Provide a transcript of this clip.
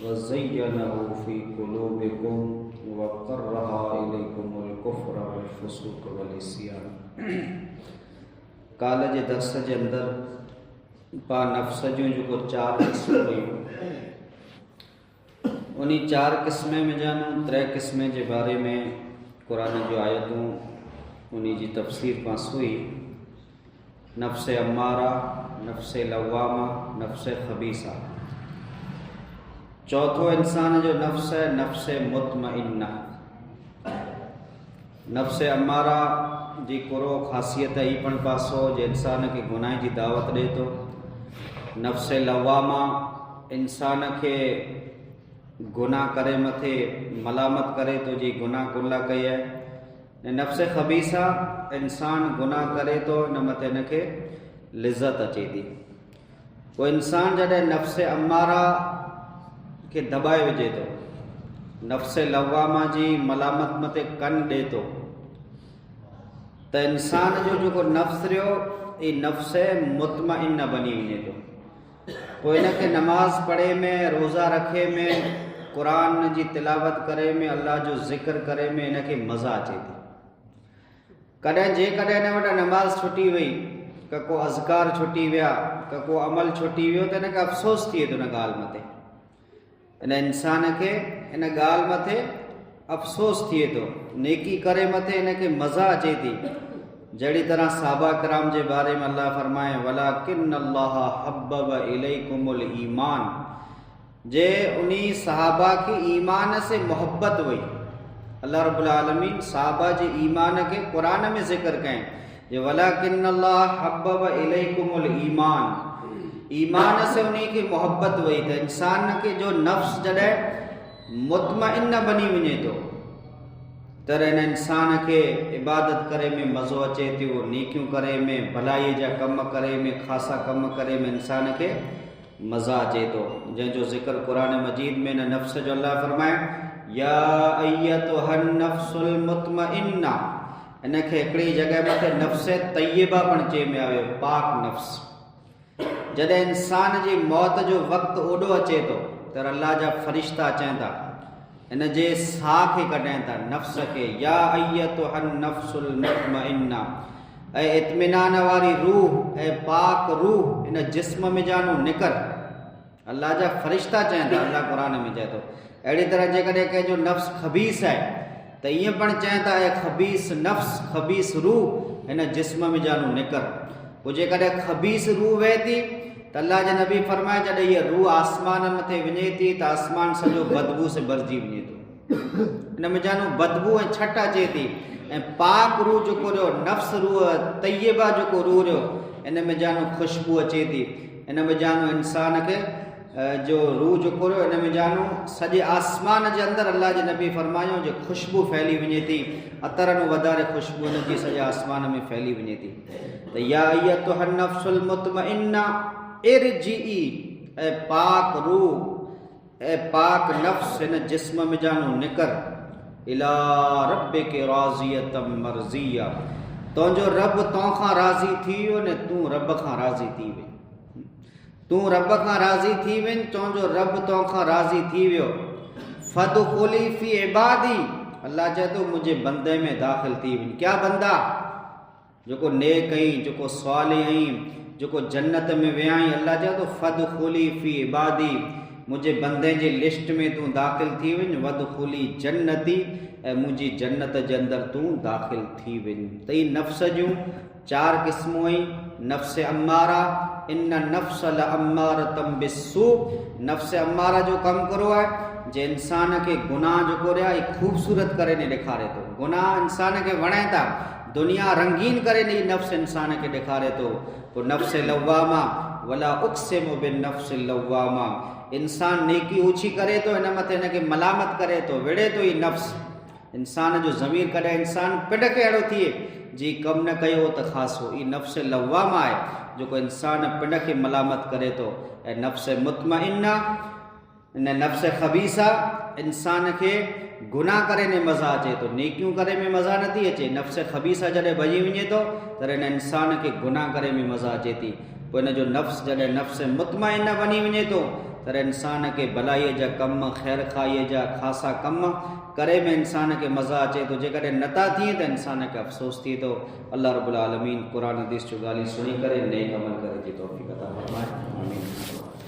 वज़य्यनहु फ़ी क़ुलूबिकुम वक़र्रहा इलैकुमुल कुफ़्र वल फ़ुसूक़ वल इस्यान। काल जे दर्स जे अंदर पा नफ़्स जूं जेको 4 क़िस्मूं हुयूं उन्हीं 4 क़िस्में में जानूं 3 क़िस्में जे बारे में कुरान जो आयतूं उन्हीं जी तफ़सीर पास हुई। नफ़्स अम्मारा, नफ़्स लव्वामा, नफ़्स ख़बीसा। चौथो इंसान जो नफ़्स है नफ़्स मुतमइन्ना। नफ़्स अम्मारा जी कुरो ख़ासियत ही पण पासो जे इंसान के गुनाह जी दावत ॾे थो। नफ़्स लव्वामा इंसान के गुनाह करे मथे मलामत करे तो जी गुनाह कुल्ला कई है। नफ़्स ख़बीसा इंसान गुनाह करे तो न मथे इनके लिज़त अचे थी। वो इंसान जॾहिं नफ़्स अम्मारा के दबाए विझे तो, नफ़्स लव्वामा जी मलामत मथे कन ॾे तो, त इंसान जो जेको नफ़्स रहियो ये नफ़्स मुतमइन्न बनी वञे तो। पोइ इनके नमाज़ पढ़े में, रोज़ा रखे में, कुरान जी तिलावत करे में, अल्लाह जो ज़िक्र करे में इनके मज़ा अचे थी। कॾहिं जेकॾहिं इन वटि नमाज़ छुटी वई, को अज़कार छुटी विया, को अमल छुटी वियो, त इनखे अफ़सोस थिए थो इन ॻाल्हि मथे। इन इंसान के इन ॻाल्हि मथे अफ़सोस थिए थो, नेकी करे मथे इनके मज़ा अचे थी। जहिड़ी तरह सहाबा किराम जे बारे में अल्लाह फरमाए वलाकिन अल्लाह हब्बब इलैकुमुल ईमान, जे उन्हीं सहाबा की ईमान से मोहब्बत हुई। अल्लाह रब्बुल आलमीन सहाबा जे ईमान के कुरान में ज़िक्र करें जे वलाकिन अल्लाह हब्बब इलैकुमुल ईमान, ईमान से उन्हीं की मोहब्बत हुई। तो इंसान के जो नफ्स जॾहिं मुतमइन्न बनी वञे तो तर इन इंसान के इबादत करे में मज़ो अचे थो, नेकियूं करे में, भलाई जा कम करे में, ख़ासा कम करे में इंसान के मज़ा अचे तो। जंहिंजो ज़िक्र कुरान मजीद में न नफ्स जो अल्लाह फरमाए या अय्यतुहन नफ्सुल मुतमइन्ना, इनखे हिकिड़ी जगह मथे नफ्स तय्यबा पण चए में आयो, पाक नफ्स। जॾहिं इंसान जी मौत जो वक़्तु ओॾो अचे तो त अल्लाह जा फरिश्ता अचनि था, इन जे साह खे कढनि था, नफ्स के या अय्यतुहन नफ्सुल मुतमइन्ना, ऐं इत्मीनान वारी रूह ऐं पाक रूह इन जिस्म में जानू निकर। अल्लाह जा फरिश्ता चवनि था, अल्लाह कुरान में चए थो। अहिड़ी तरह जेकॾहिं कंहिंजो नफ्स खबीस आहे त ईअं पण चवनि था ऐं खबीस नफ्स खबीस रूह हिन जिस्म में जानू निकर। पोइ जेकॾहिं खबीस रूह वहे थी त अल्लाह जे नबी फरमाए जॾहिं हीअ रूह आसमान मथे वञे थी त आसमान सॼो बदबू से भरिजी वञे थो। इन में जानू बदबू ऐं छट अचे थी। ऐं पाक रूह जेको रहियो, नफ्स रूह तय्यबा जेको रूह रहियो, इन में जानू ख़ुशबू अचे थी। इन में जानू इंसान के जो रूह जेको रहियो, इन में जानू सॼे आसमान जे अंदरि अल्लाह जे नबी फरमायो जो ख़ुशबू फैली वञे थी, अतरनि वधारे ख़ुशबू इन जी सॼे आसमान में फैली वञे थी। त या अय्यतुहन नफ्सुल मुतमइन्ना इरजिई, ऐं पाक रूह ऐं पाक नफ्स हिन जिस्म में जानू निकर, इला रब्बिके राज़ियतम मर्ज़िया, तुंहिंजो रब तोखां राज़ी थी वियो न, तूं रब खां राज़ी थी वञ। तूं रब खां राज़ी थी वञ, तुंहिंजो रब तोखां राज़ी थी वियो। फदख़ुली फ़ी इबादी, अल्लाह चए थो मुंहिंजे बंदे में दाख़िल थी वञ। क्या बंदा? जेको नेक आई, जेको स्वालिह आई, जेको जन्नत में विया आई। अल्लाह चए थो फदख़ुली फ़ी इबादी, मुझे बंदे जी लिस्ट में तू दाख़िल थी वञ। वदख़ुली जन्नती, ऐं मुंहिंजी जन्नत जे अंदरि तू दाख़िल थी वञ। त ई नफ़्स जूं 4 क़िस्मूं आई। नफ़्स अम्मारा, इन नफ़्स लअम्मारतम बिस्सू, नफ़्स अम्मारा जो कमु करो आहे जे इंसान के गुनाह जेको रहिया आहे ख़ूबसूरत करे ने ॾेखारे थो। गुनाह इंसान के वणे था, दुनिया रंगीन करे ने नफ़्स इंसान के ॾेखारे थो। पोइ नफ़्स लव्वामा, वला उक़्सिमु बिन्नफ़्सिल लव्वामा, इंसान नेकी ऊची करे तो, इन मथे इनके मलामत करे तो, विड़े तो ही नफ्स। इंसान जो ज़मीर कॾहिं इंसान पिंड खे अहिड़ो थिए जी कम न कयो त ख़ासो, ई नफ्स लव्वामा आहे जेको इंसान पिंड खे मलामत करे तो। ऐं नफ्स मुतमइन्ना, इन नफ्स ख़बीसा इंसान के गुनाह करे ने मज़ा अचे तो, नेकियूं करे में मज़ा नथी अचे। नफ्स ख़बीसा जॾहिं भॼी वञे तो त इन इंसान के गुनाह करे में मज़ा अचे थी। पोइ इन जो नफ्स जॾहिं नफ्स मुतमइन्ना बनी वञे तो तर इंसान के भलाई जा कम ख़ैर खाईअ जा ख़ासा कम करे में इंसान के मज़ा अचे तो जेकॾहिं नथा थिए तो इंसान के अफ़सोस थिए तो। अल्लाह रब्बुल आलमीन कुरान हदीस जो ॻाल्हि सुनी करे नेक अमल करे जी तौफ़ीक़ अता फ़रमाए। आमीन।